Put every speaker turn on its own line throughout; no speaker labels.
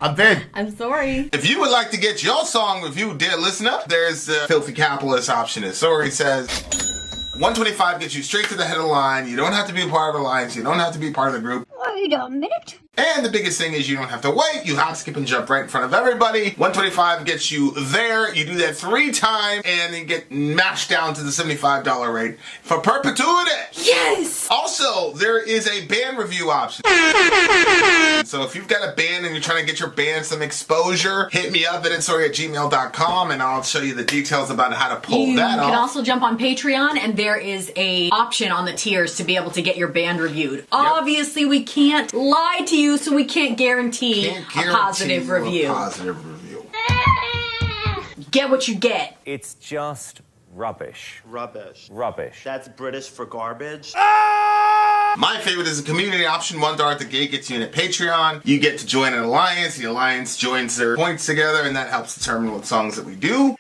I'm Vin.
I'm Sori.
If you would like to get your song reviewed, dear listener, there's the Filthy Capitalist option. As Sori says, 125 gets you straight to the head of the line. You don't have to be a part of the alliance. You don't have to be part of the group.
Wait a minute.
And the biggest thing is you don't have to wait. You hop, skip, and jump right in front of everybody. 125 gets you there. You do that 3 times, and then get mashed down to the $75 rate for perpetuity.
Yes!
Also, there is a band review option. So if you've got a band and you're trying to get your band some exposure, hit me up at vinsori@gmail.com, and I'll show you the details about how to pull that off.
You can also jump on Patreon, and there is a option on the tiers to be able to get your band reviewed. Yep. Obviously, we can't lie to you, so we can't guarantee a positive review. Get what you get.
It's just rubbish.
Rubbish.
Rubbish.
That's British for garbage.
My favorite is the community option. $1 at the gate gets you in at Patreon. You get to join an alliance. The alliance joins their points together, and that helps determine what songs that we do.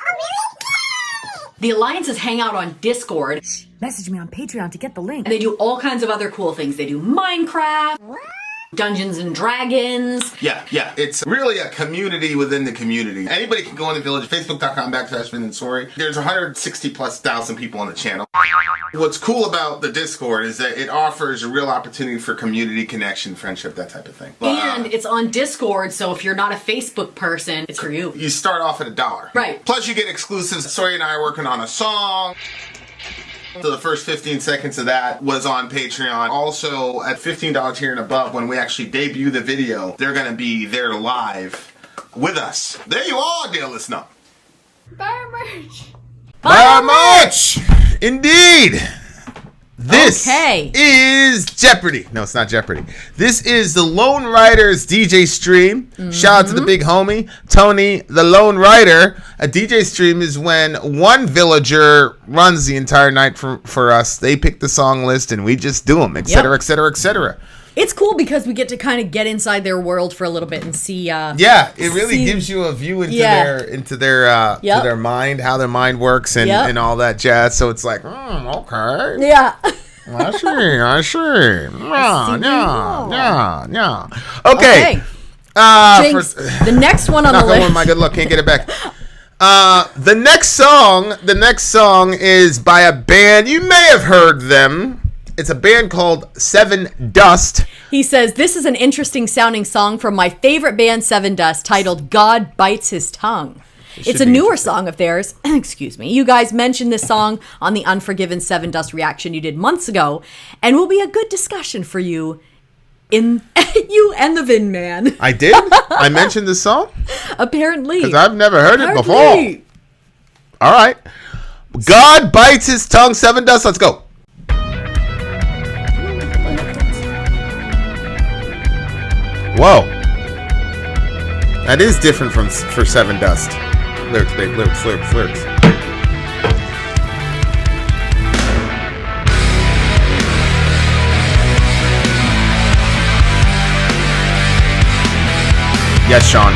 The alliances hang out on Discord.
Message me on Patreon to get the link.
And they do all kinds of other cool things. They do Minecraft, Dungeons and Dragons.
Yeah. It's really a community within the community. Anybody can go on the Village, Facebook.com/Vin and Sori. There's 160,000+ people on the channel. What's cool about the Discord is that it offers a real opportunity for community connection, friendship, that type of thing.
And it's on Discord, so if you're not a Facebook person, it's for you.
You start off at $1.
Right.
Plus you get exclusives. Sori and I are working on a song. So the first 15 seconds of that was on Patreon. Also, at $15 tier and above, when we actually debut the video, they're going to be there live with us. There you are, dear listener.
Buy our merch.
Buy our merch! Indeed! This is Jeopardy. No, it's not Jeopardy. This is the Lone Riders DJ stream. Mm-hmm. Shout out to the big homie, Tony, the Lone Rider. A DJ stream is when one villager runs the entire night for us. They pick the song list and we just do them, etc., etc., etc.
It's cool because we get to kind of get inside their world for a little bit and see.
Yeah, it really gives you a view into their mind, how their mind works, and all that jazz. So it's like, okay,
yeah,
I see. Yeah. Okay.
Jinx, the next one on the list.
My good luck, can't get it back. The next song is by a band. You may have heard them. It's a band called Sevendust.
He says, this is an interesting sounding song from my favorite band, Sevendust, titled God Bites His Tongue. It's a newer song of theirs. Excuse me. You guys mentioned this song on the Unforgiven Sevendust reaction you did months ago, and will be a good discussion for you you and the Vin Man.
I did? I mentioned this song?
Apparently.
Because I've never heard it before. All right. God Bites His Tongue, Sevendust. Let's go. Whoa. That is different for Sevendust. Lyrics, babe. Lyrics. Yes, Sean.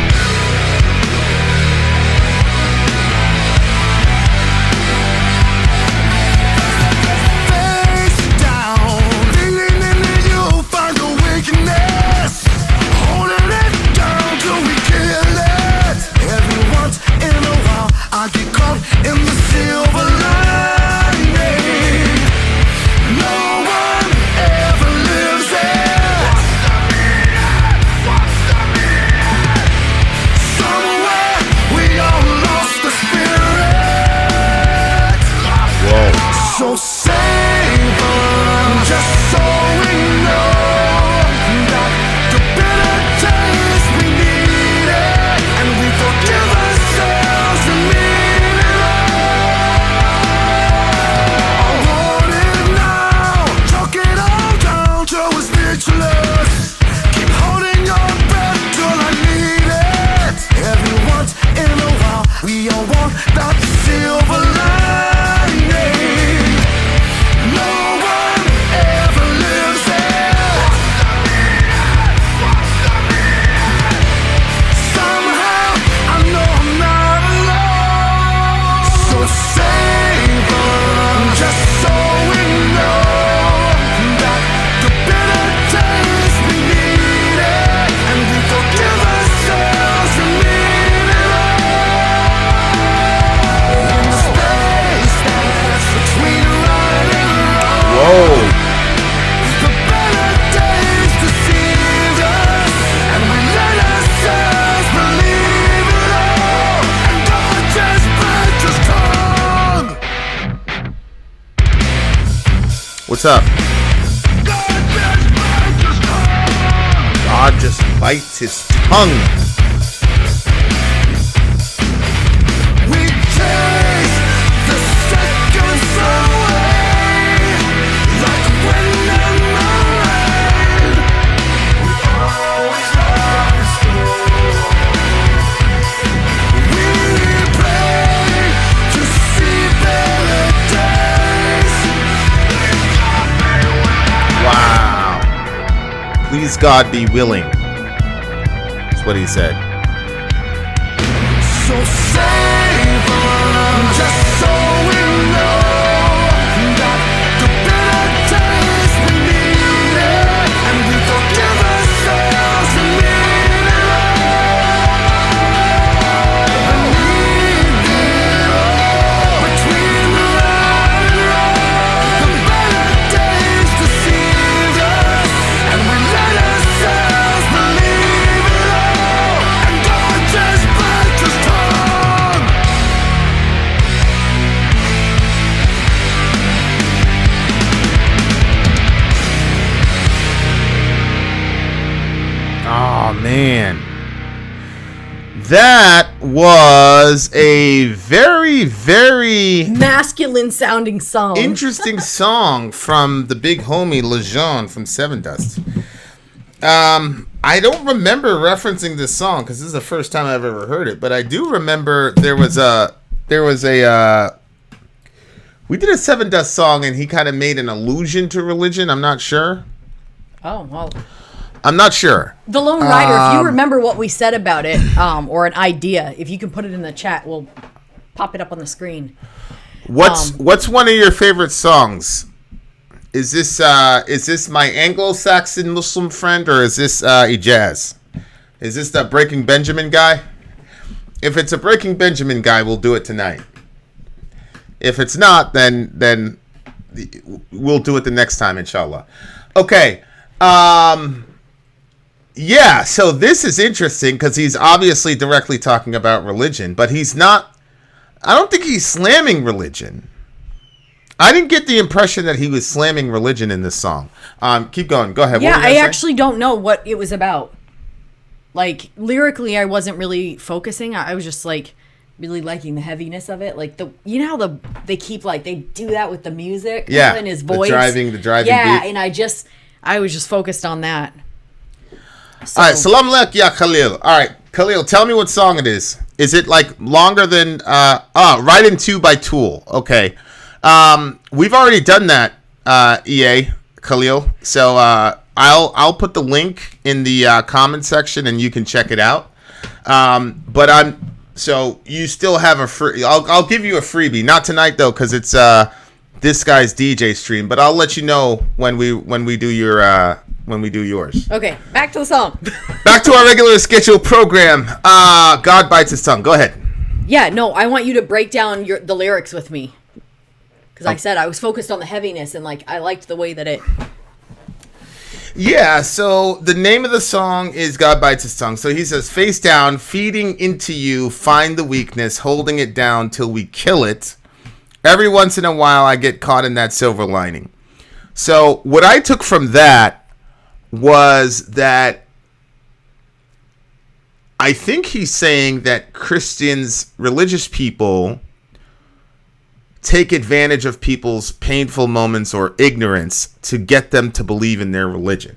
What's up? God just bites his tongue. Please God be willing. That's what he said. So save us, just so we know that the bitter taste we need it, and we forgive ourselves and leave it all. Between the right and wrong, the better days deceive us, and we let ourselves believe it all, and God just bites his tongue. Oh man, that was a very, very
masculine sounding song.
Interesting song from the big homie Lejeune from Sevendust. I don't remember referencing this song because this is the first time I've ever heard it, but I do remember we did a Sevendust song and he kind of made an allusion to religion. I'm not sure.
Oh, well.
I'm not sure.
The Lone Rider, if you remember what we said about it, or an idea, if you can put it in the chat, we'll pop it up on the screen.
What's one of your favorite songs? Is this my Anglo-Saxon Muslim friend, or is this Ijaz? Is this the Breaking Benjamin guy? If it's a Breaking Benjamin guy, we'll do it tonight. If it's not, then we'll do it the next time, inshallah. Okay. Yeah, so this is interesting because he's obviously directly talking about religion, but he's not. I don't think he's slamming religion. I didn't get the impression that he was slamming religion in this song. Keep going. Go ahead.
Yeah, I actually don't know what it was about. Like, lyrically, I wasn't really focusing. I was just, like, really liking the heaviness of it. Like, you know how they keep, like, they do that with the music?
Yeah,
in his voice.
the driving
yeah,
beat.
And I was just focused on that. So.
All right, salam alaikum, ya Khalil. All right, Khalil, tell me what song it is. Is it, like, longer than, Right in 2 by Tool. Okay. We've already done that, EA, Khalil. So, I'll put the link in the comment section and you can check it out. So you still have a free. I'll give you a freebie. Not tonight though, because it's this guy's DJ stream. But I'll let you know when we do yours.
Okay, back to the song.
Back to our regular scheduled program. God bites his tongue. Go ahead.
Yeah, no, I want you to break down the lyrics with me. Because I said I was focused on the heaviness and like I liked the way that it.
Yeah, so the name of the song is God Bites His Tongue. So he says, face down, feeding into you, find the weakness, holding it down till we kill it. Every once in a while, I get caught in that silver lining. So what I took from that was that I think he's saying that Christians, religious people, take advantage of people's painful moments or ignorance to get them to believe in their religion.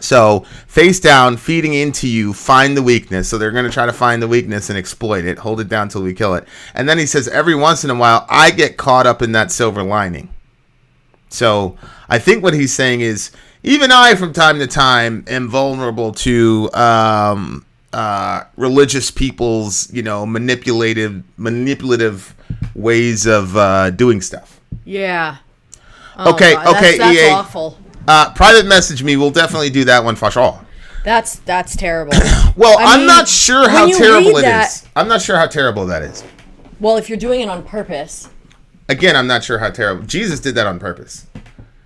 So, face down, feeding into you, find the weakness. So they're going to try to find the weakness and exploit it, hold it down till we kill it. And then he says, every once in a while, I get caught up in that silver lining. So, I think what he's saying is, even I, from time to time, am vulnerable to religious people's, manipulative ways of doing stuff.
Yeah.
Okay,
that's
EA.
Awful.
Private message me. We'll definitely do that one for sure.
That's terrible.
Well, I'm not sure how terrible it is.
that-
I'm not sure how terrible that is.
Well, if you're doing it on purpose.
Again, I'm not sure how terrible. Jesus did that on purpose.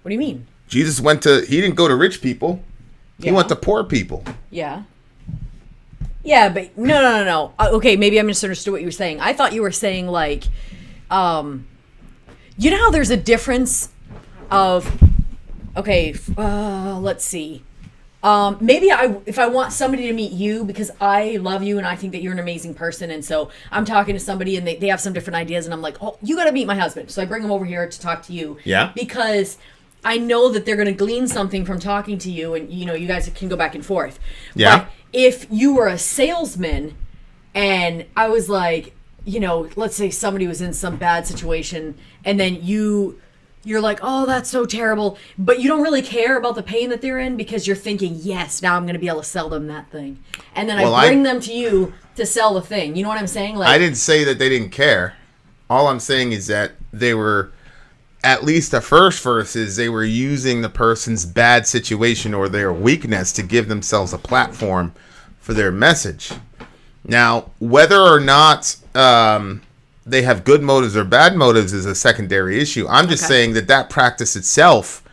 What do you mean?
Jesus he didn't go to rich people. He went to poor people.
Yeah. Yeah, but no. Okay, maybe I misunderstood what you were saying. I thought you were saying like, you know how there's a difference of, okay, let's see. Maybe if I want somebody to meet you because I love you and I think that you're an amazing person, and so I'm talking to somebody and they have some different ideas, and I'm like, oh, you got to meet my husband. So I bring him over here to talk to you.
Yeah.
Because I know that they're going to glean something from talking to you, and you guys can go back and forth.
Yeah.
But if you were a salesman and I was like, let's say somebody was in some bad situation and then you're like, oh, that's so terrible, but you don't really care about the pain that they're in because you're thinking, yes, now I'm going to be able to sell them that thing. And then I bring them to you to sell the thing. You know what I'm saying? Like,
I didn't say that they didn't care. All I'm saying is that they were, at least the first verse is they were using the person's bad situation or their weakness to give themselves a platform for their message. Now, whether or not they have good motives or bad motives is a secondary issue. I'm just saying that practice itself,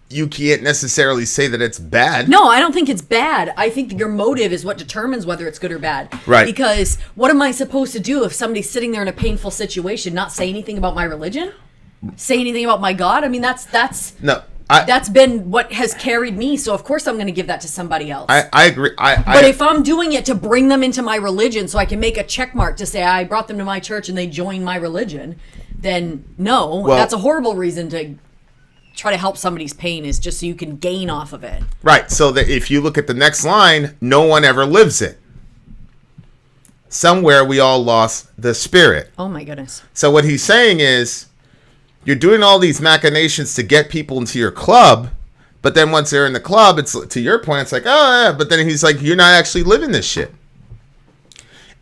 you can't necessarily say that it's bad.
No, I don't think it's bad. I think your motive is what determines whether it's good or bad.
Right.
Because what am I supposed to do if somebody's sitting there in a painful situation, not say anything about my religion? Say anything about my God? I mean, that's been what has carried me, so of course I'm going to give that to somebody else.
I agree.
But if I'm doing it to bring them into my religion so I can make a check mark to say I brought them to my church and they joined my religion, then no, that's a horrible reason to try to help somebody's pain, is just so you can gain off of it.
Right, so that if you look at the next line, no one ever lives it. Somewhere we all lost the spirit.
Oh my goodness.
So what he's saying is, you're doing all these machinations to get people into your club, but then once they're in the club, it's, to your point, it's like, oh yeah, but then he's like, you're not actually living this shit.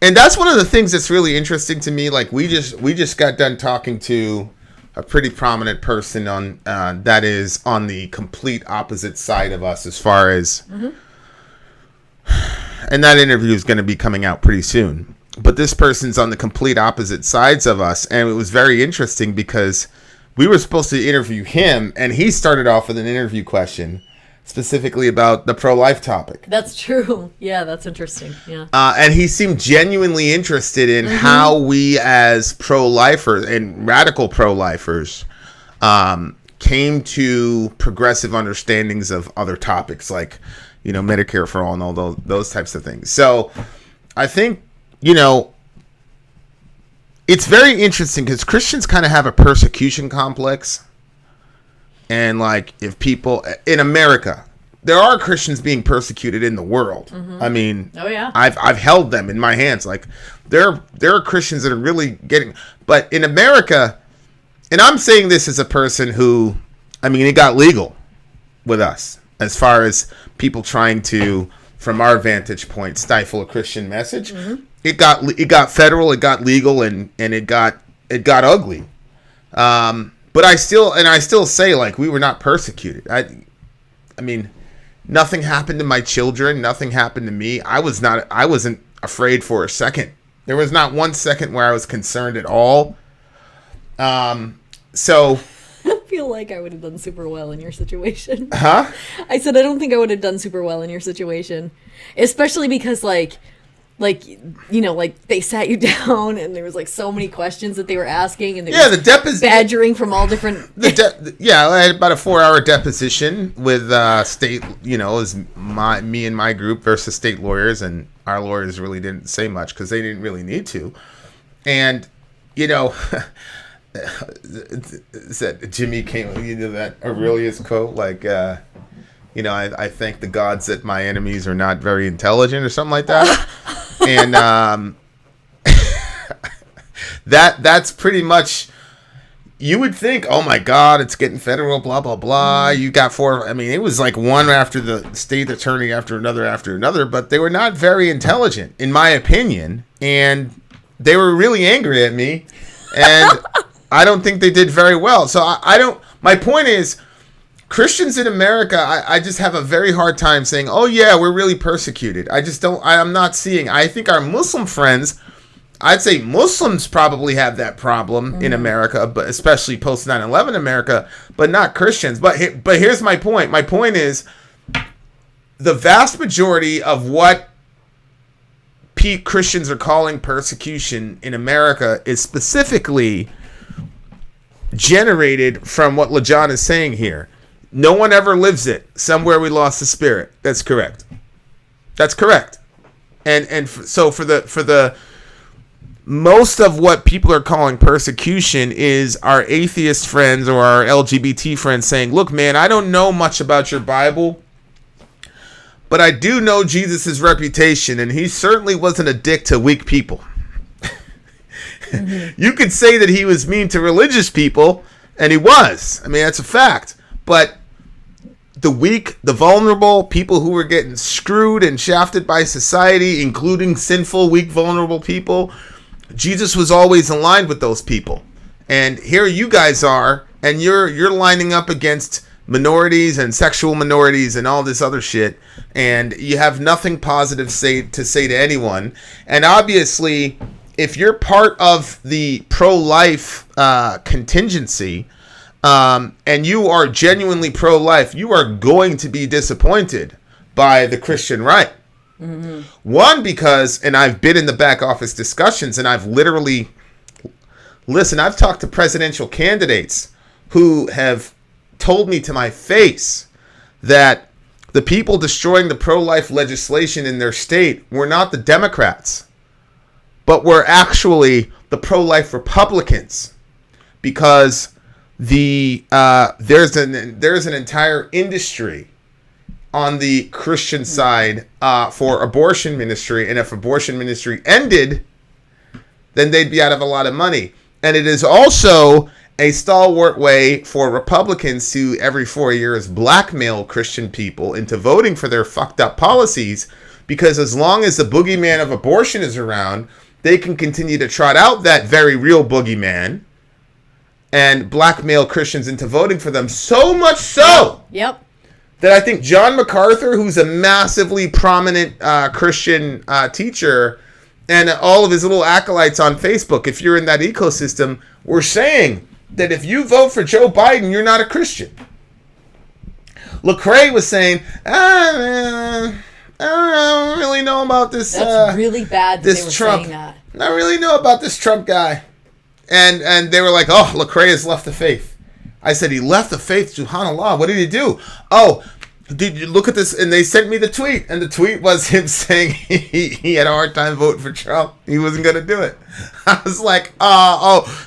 And that's one of the things that's really interesting to me. Like we just got done talking to a pretty prominent person on that is on the complete opposite side of us as far as, and that interview is going to be coming out pretty soon. But this person's on the complete opposite sides of us, and it was very interesting because we were supposed to interview him, and he started off with an interview question specifically about the pro-life topic.
That's true. Yeah, that's interesting. Yeah.
And he seemed genuinely interested in how we as pro-lifers and radical pro-lifers came to progressive understandings of other topics like, Medicare for all and all those types of things. So I think, it's very interesting because Christians kind of have a persecution complex. And like if people in America, there are Christians being persecuted in the world. I mean,
oh yeah,
I've held them in my hands. Like there are Christians that are really getting, but in America, and I'm saying this as a person who, I mean, it got legal with us as far as people trying to, from our vantage point, stifle a Christian message. It got federal, it got legal, and it got ugly. But I still say, like, we were not persecuted. I mean, nothing happened to my children, nothing happened to me. I wasn't afraid for a second. There was not one second where I was concerned at all. So
I feel like I would have done super well in your situation.
Huh?
I said I don't think I would have done super well in your situation, especially because like they sat you down and there was like so many questions that they were asking, and
the deposition,
badgering from all different.
I had about a 4-hour deposition with state. It was me and my group versus state lawyers, and our lawyers really didn't say much because they didn't really need to, and that Jimmy came into that Aurelius quote, like, I thank the gods that my enemies are not very intelligent or something like that. And that's pretty much, you would think, oh my God, it's getting federal, blah, blah, blah. You got 4, I mean, it was like one after the state attorney after another, but they were not very intelligent, in my opinion. And they were really angry at me. And I don't think they did very well. So my point is, Christians in America, I just have a very hard time saying, oh yeah, we're really persecuted. I'm not seeing, I think our Muslim friends, I'd say Muslims probably have that problem in America, but especially post 9/11 America, but not Christians. But here's my point. My point is, the vast majority of what Christians are calling persecution in America is specifically generated from what LeJohn is saying here. No one ever lives it. Somewhere we lost the spirit. That's correct. That's correct. So for the most of what people are calling persecution is our atheist friends or our LGBT friends saying, look, man, I don't know much about your Bible, but I do know Jesus' reputation, and he certainly wasn't a dick to weak people. Mm-hmm. You could say that he was mean to religious people, and he was. I mean, that's a fact. But the weak, the vulnerable, people who were getting screwed and shafted by society, including sinful, weak, vulnerable people, Jesus was always aligned with those people. And here you guys are, and you're lining up against minorities and sexual minorities and all this other shit, and you have nothing positive to say to anyone. And obviously, if you're part of the pro-life contingency, and you are genuinely pro-life, you are going to be disappointed by the Christian right. Mm-hmm. One, because, and I've been in the back office discussions, and I've literally, I've talked to presidential candidates who have told me to my face that the people destroying the pro-life legislation in their state were not the Democrats, but were actually the pro-life Republicans, because there's an entire industry on the Christian side for abortion ministry, and if abortion ministry ended, then they'd be out of a lot of money. And it is also a stalwart way for Republicans to, every 4 years, blackmail Christian people into voting for their fucked up policies, because as long as the boogeyman of abortion is around, they can continue to trot out that very real boogeyman and blackmail Christians into voting for them. So much so that I think John MacArthur, who's a massively prominent Christian teacher, and all of his little acolytes on Facebook, if you're in that ecosystem, were saying that if you vote for Joe Biden, you're not a Christian. Lecrae was saying, man, I don't really know about this.
That's really bad that
this
they were
Trump.
saying that.
I don't really know about this Trump guy. And they were like, oh, Lecrae has left the faith. I said, he left the faith, subhanAllah. What did he do? Oh, did you look at this? And they sent me the tweet. And the tweet was him saying he had a hard time voting for Trump. He wasn't going to do it. I was like,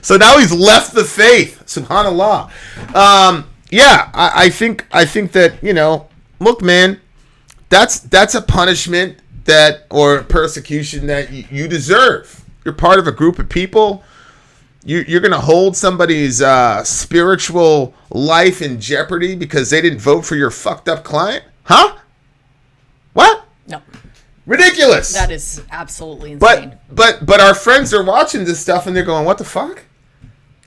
so now he's left the faith, subhanAllah. I think that, look, man, that's a punishment or persecution that you deserve. You're part of a group of people. You're going to hold somebody's spiritual life in jeopardy because they didn't vote for your fucked up client? Huh? What?
No.
Ridiculous.
That is absolutely insane.
But our friends are watching this stuff and they're going, what the fuck?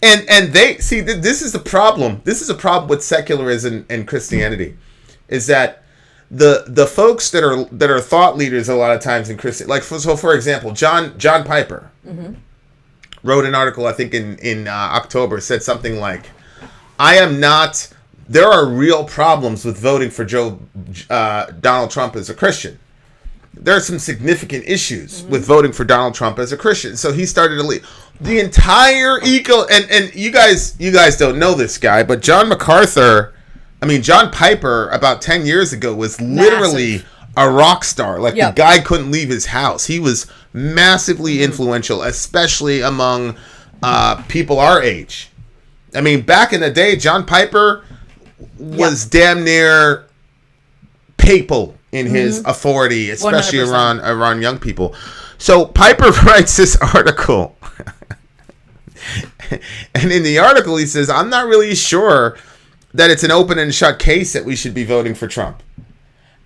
And they see, this is the problem. This is a problem with secularism and Christianity, is that the folks that are thought leaders a lot of times in Christian, like for example, John Piper. Mm-hmm. Wrote an article, I think in October, said something like, there are real problems with voting for Donald Trump as a Christian. There are some significant issues with voting for Donald Trump as a Christian. So he started to lead the entire and you guys don't know this guy, but John Piper about 10 years ago was literally a rock star. Like, the guy couldn't leave his house. He was massively influential, especially among people our age. I mean, back in the day, John Piper was damn near papal in his authority, especially 100%. around young people. So Piper writes this article. And in the article, he says, I'm not really sure that it's an open and shut case that we should be voting for Trump.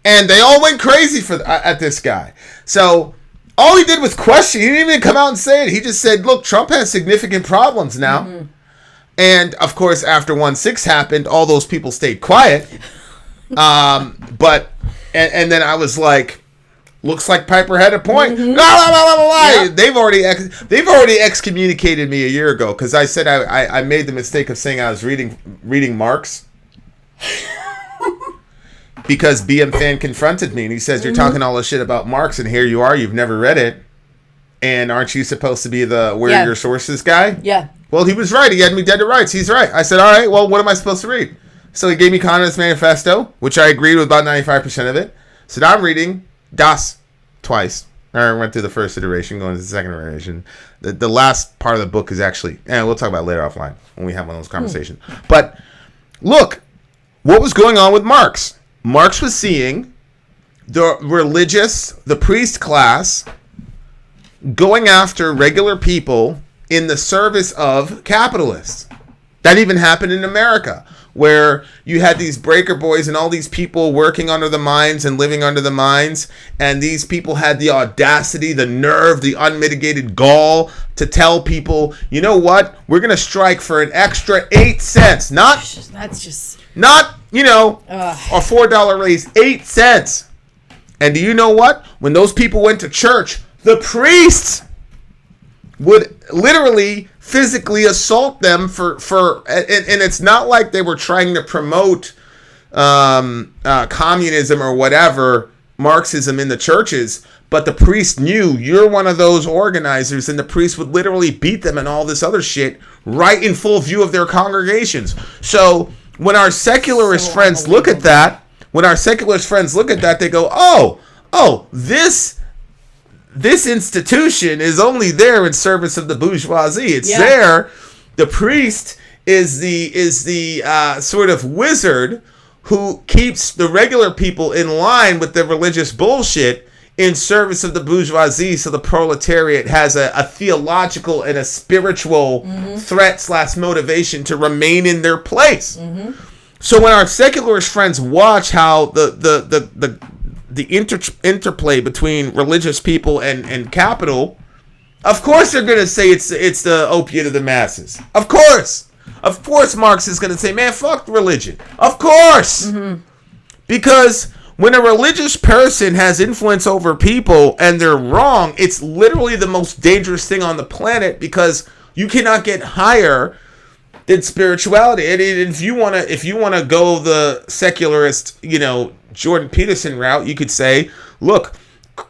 And they all went crazy at this guy. So all he did was question. He didn't even come out and say it. He just said, look, Trump has significant problems now. Mm-hmm. And, of course, after 1/6 happened, all those people stayed quiet. But then I was like, looks like Piper had a point. Mm-hmm. Yeah. They've already excommunicated me a year ago because I said I made the mistake of saying I was reading Marx. Because BM Fan confronted me and he says, you're talking all this shit about Marx and here you are, you've never read it. And aren't you supposed to be the your sources guy?
Yeah.
Well, he was right. He had me dead to rights. He's right. I said, all right, well, what am I supposed to read? So he gave me Communist Manifesto, which I agreed with about 95% of it. So now I'm reading Das twice. I went through the first iteration, going to the second iteration. The last part of the book is actually, and we'll talk about it later offline when we have one of those conversations. But look, what was going on with Marx? Marx was seeing the priest class going after regular people in the service of capitalists. That even happened in America, where you had these breaker boys and all these people working under the mines and living under the mines, and these people had the audacity, the nerve, the unmitigated gall to tell people, you know what, we're going to strike for an extra 8 cents. Not, a $4 raise, 8 cents. And do you know what? When those people went to church, the priests would literally physically assault them for and it's not like they were trying to promote communism or whatever, Marxism in the churches, but the priest knew you're one of those organizers, and the priest would literally beat them and all this other shit right in full view of their congregations. So when our secularist friends look at that, they go, oh, this institution is only there in service of the bourgeoisie. It's there. The priest is the sort of wizard who keeps the regular people in line with the religious bullshit in service of the bourgeoisie, so the proletariat has a theological and a spiritual threat/motivation to remain in their place. So when our secularist friends watch how the interplay between religious people and capital, of course they're going to say it's the opiate of the masses. Of course Marx is going to say, man, fuck religion. Of course. Because when a religious person has influence over people and they're wrong, it's literally the most dangerous thing on the planet, because you cannot get higher than spirituality. And if you want to go the secularist, Jordan Peterson route, you could say, look,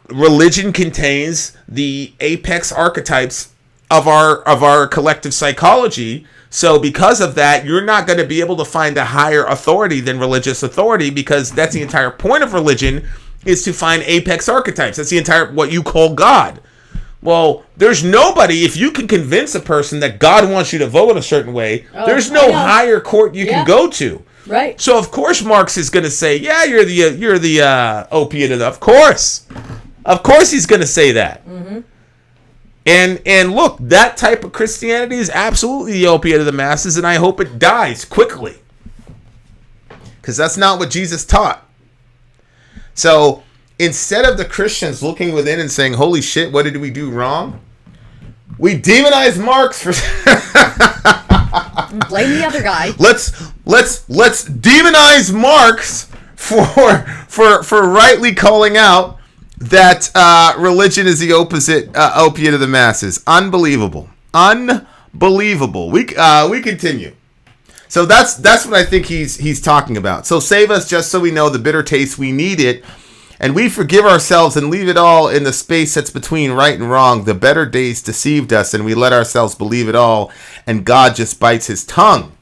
religion contains the apex archetypes of our collective psychology. So because of that, you're not going to be able to find a higher authority than religious authority, because that's the entire point of religion, is to find apex archetypes. That's the entire, what you call God. Well, there's nobody, if you can convince a person that God wants you to vote a certain way, there's no higher court you can go to.
Right.
So of course Marx is going to say, yeah, you're the opiate of the, of course he's going to say that. And look, that type of Christianity is absolutely the opiate of the masses, and I hope it dies quickly, because that's not what Jesus taught. So instead of the Christians looking within and saying, holy shit, what did we do wrong? We demonize Marx for
blame the other guy.
Let's demonize Marx for rightly calling out that religion is the opiate of the masses. Unbelievable. We continue. So that's what I think he's talking about. So save us just so we know the bitter taste, we need it, and we forgive ourselves and leave it all in the space that's between right and wrong. The better days deceived us, and we let ourselves believe it all, and God just bites his tongue.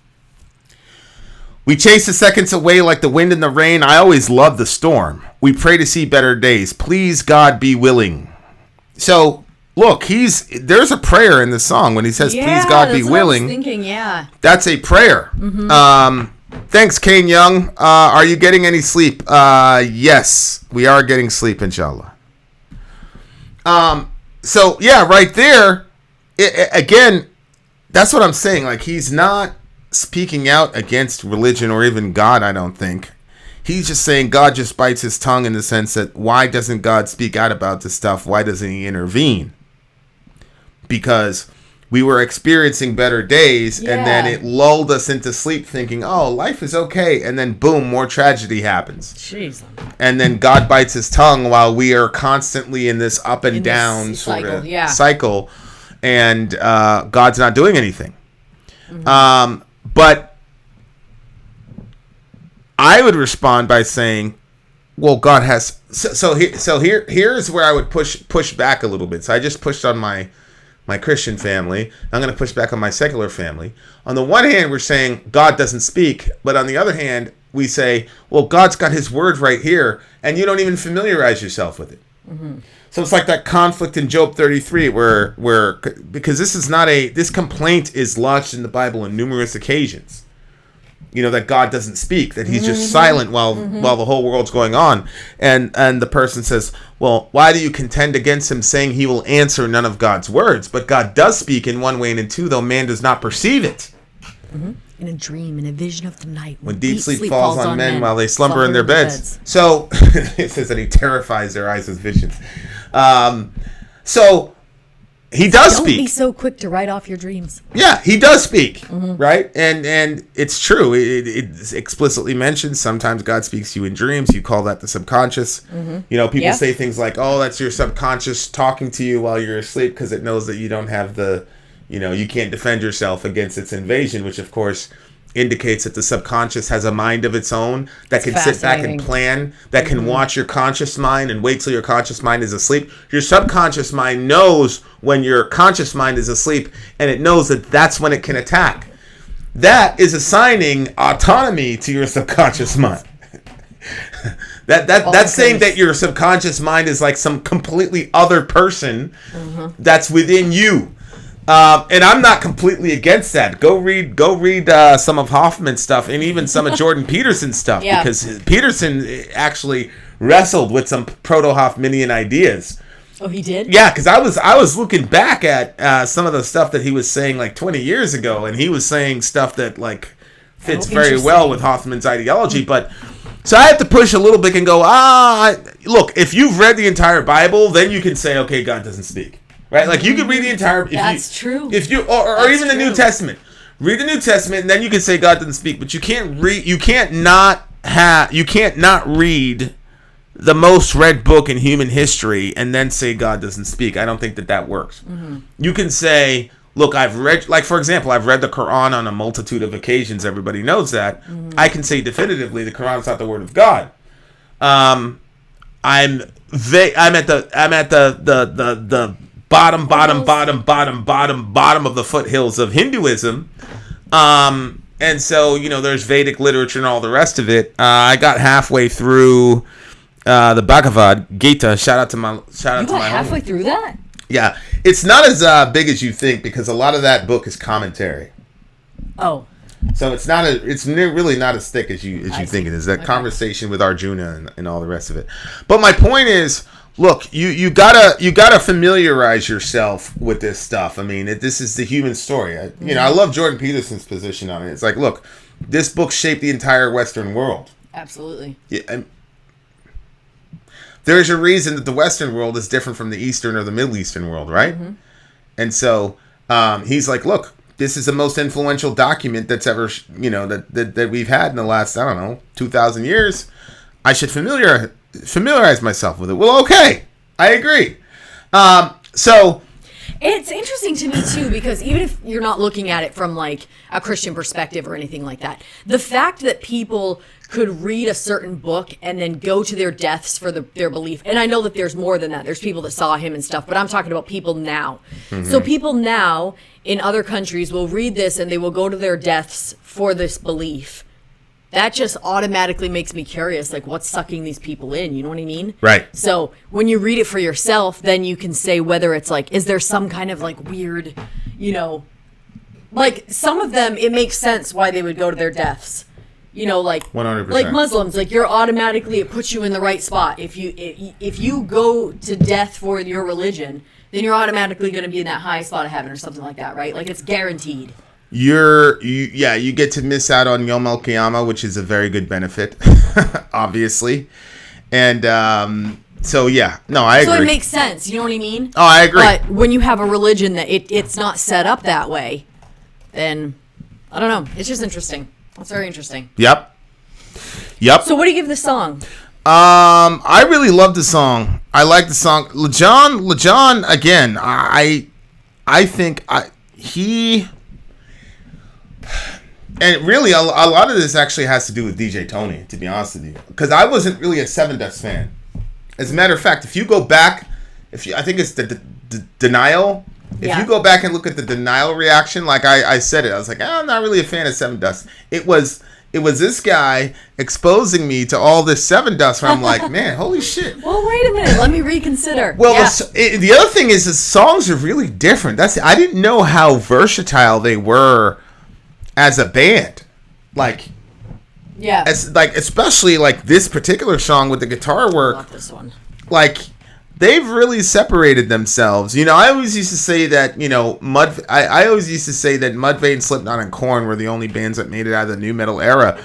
We chase the seconds away like the wind and the rain. I always love the storm. We pray to see better days. Please, God, be willing. So, look, there's a prayer in the song when he says, please, God, be willing.
I was thinking,
that's a prayer. Thanks, Kane Young. Are you getting any sleep? Yes, we are getting sleep, inshallah. So, yeah, right there, again, that's what I'm saying. Like, he's not speaking out against religion or even God, I don't think. He's just saying God just bites his tongue, in the sense that, why doesn't God speak out about this stuff? Why doesn't he intervene? Because we were experiencing better days, and then it lulled us into sleep thinking, oh, life is okay. And then boom, more tragedy happens.
Jeez.
And then God bites his tongue while we are constantly in this up and down sort of cycle. And God's not doing anything. But I would respond by saying, well, God has... So here's where I would push back a little bit. So I just pushed on my my Christian family. I'm going to push back on my secular family. On the one hand, we're saying God doesn't speak. But on the other hand, we say, well, God's got his word right here, and you don't even familiarize yourself with it. Mm-hmm. So it's like that conflict in Job 33 where because this complaint is lodged in the Bible on numerous occasions. That God doesn't speak, that he's just silent while the whole world's going on. And the person says, well, why do you contend against him, saying he will answer none of God's words? But God does speak in one way and in two, though man does not perceive it. Mm-hmm.
In a dream, in a vision of the night.
When deep sleep falls on men while they slumber in their beds. So it says that he terrifies their eyes with visions. So he does speak.
Don't be so quick to write off your dreams.
Yeah, he does speak, right? And it's true. It's explicitly mentioned. Sometimes God speaks to you in dreams. You call that the subconscious. Mm-hmm. People say things like, oh, that's your subconscious talking to you while you're asleep because it knows that you don't have you can't defend yourself against its invasion, which of course indicates that the subconscious has a mind of its own that can sit back and plan, that can watch your conscious mind and wait till your conscious mind is asleep. Your subconscious mind knows when your conscious mind is asleep, and it knows that that's when it can attack. That is assigning autonomy to your subconscious mind. That's saying that your subconscious mind is like some completely other person that's within you. And I'm not completely against that. Go read some of Hoffman's stuff and even some of Jordan Peterson's stuff because Peterson actually wrestled with some proto-Hoffmanian ideas.
Oh, he did?
Yeah, because I was looking back at some of the stuff that he was saying like 20 years ago, and he was saying stuff that like fits very well with Hoffman's ideology. But so I have to push a little bit and go, look, if you've read the entire Bible, then you can say, okay, God doesn't speak. Right, like you could read the entire.
That's true.
If you or even the New Testament, read the New Testament, and then you can say God doesn't speak. But you can't read. You can't not read the most read book in human history and then say God doesn't speak. I don't think that works. Mm-hmm. You can say, look, I've read, like for example, I've read the Quran on a multitude of occasions. Everybody knows that. Mm-hmm. I can say definitively the Quran is not the word of God. I'm at the bottom of the foothills of Hinduism. And so, there's Vedic literature and all the rest of it. I got halfway through the Bhagavad Gita. Shout out to my
halfway through that?
Yeah. It's not as big as you think because a lot of that book is commentary.
Oh.
So it's really not as thick as you think it is. That conversation with Arjuna and all the rest of it. But my point is, look, you gotta familiarize yourself with this stuff. I mean, this is the human story. I love Jordan Peterson's position on it. It's like, look, this book shaped the entire Western world.
Absolutely.
Yeah, there's a reason that the Western world is different from the Eastern or the Middle Eastern world, right? Mm-hmm. And so he's like, look, this is the most influential document that's ever, that we've had in the last, 2,000 years. I should familiarize myself with it. Well, okay, I agree. So
it's interesting to me too because even if you're not looking at it from like a Christian perspective or anything like that, the fact that people could read a certain book and then go to their deaths for their belief, and I know that there's more than that. There's people that saw him and stuff, but I'm talking about people now. Mm-hmm. So people now in other countries will read this and they will go to their deaths for this belief. That just automatically makes me curious, like what's sucking these people in, you know what I mean?
Right.
So when you read it for yourself, then you can say whether it's like, is there some kind of like weird, like some of them, it makes sense why they would go to their deaths. Like
100%.
Like Muslims, like it puts you in the right spot. If you go to death for your religion, then you're automatically going to be in that high spot of heaven or something like that, right? Like it's guaranteed.
You get to miss out on Yom Al Qiyamah, which is a very good benefit, obviously. And so I agree.
So it makes sense, you know what I mean?
Oh, I agree.
But when you have a religion that it's not set up that way, then I don't know. It's just interesting. It's very interesting.
Yep.
So what do you give this song?
I really love the song. I like the song. LaJohn again. I think he. And really, a lot of this actually has to do with DJ Tony, to be honest with you. Because I wasn't really a Sevendust fan. As a matter of fact, if you go back, I think it's the Denial If you go back and look at the denial reaction, like I said it, I was like, I'm not really a fan of Sevendust. It was this guy exposing me to all this Sevendust where I'm like, man, holy shit.
Well, wait a minute. Let me reconsider.
Well, the other thing is the songs are really different. I didn't know how versatile they were as a band. Like,
yeah,
especially like this particular song with the guitar work.
I love this one.
Like, they've really separated themselves. You know, I always used to say that, you know, I always used to say that Mudvayne, Slipknot, and Korn were the only bands that made it out of the new metal era.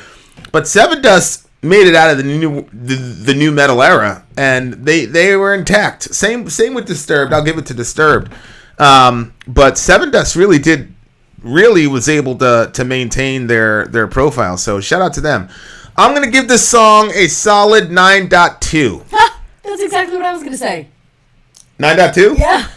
But Sevendust made it out of the new metal era, and they were intact. Same with Disturbed. I'll give it to Disturbed. But Sevendust really was able to maintain their profile. So shout out to them. I'm going to give this song a solid 9.2.
That's exactly what I was going to say.
9.2?
Yeah.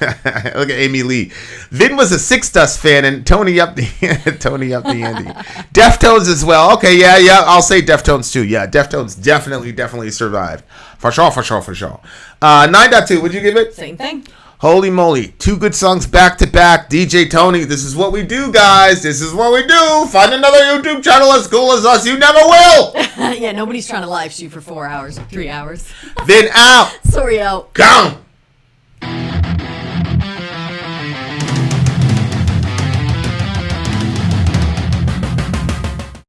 Look at Amy Lee. Vin was a Sixdust fan and Tony up the ante. Deftones as well. Okay, yeah. I'll say Deftones too. Yeah, Deftones definitely survived. For sure. 9.2. Would you give it?
Same thing.
Holy moly. 2 good songs back to back. DJ Tony, this is what we do, guys. This is what we do. Find another YouTube channel as cool as us. You never will.
Yeah, nobody's trying to live shoot for 4 hours or 3 hours.
Vin out.
Sori out.
Gone.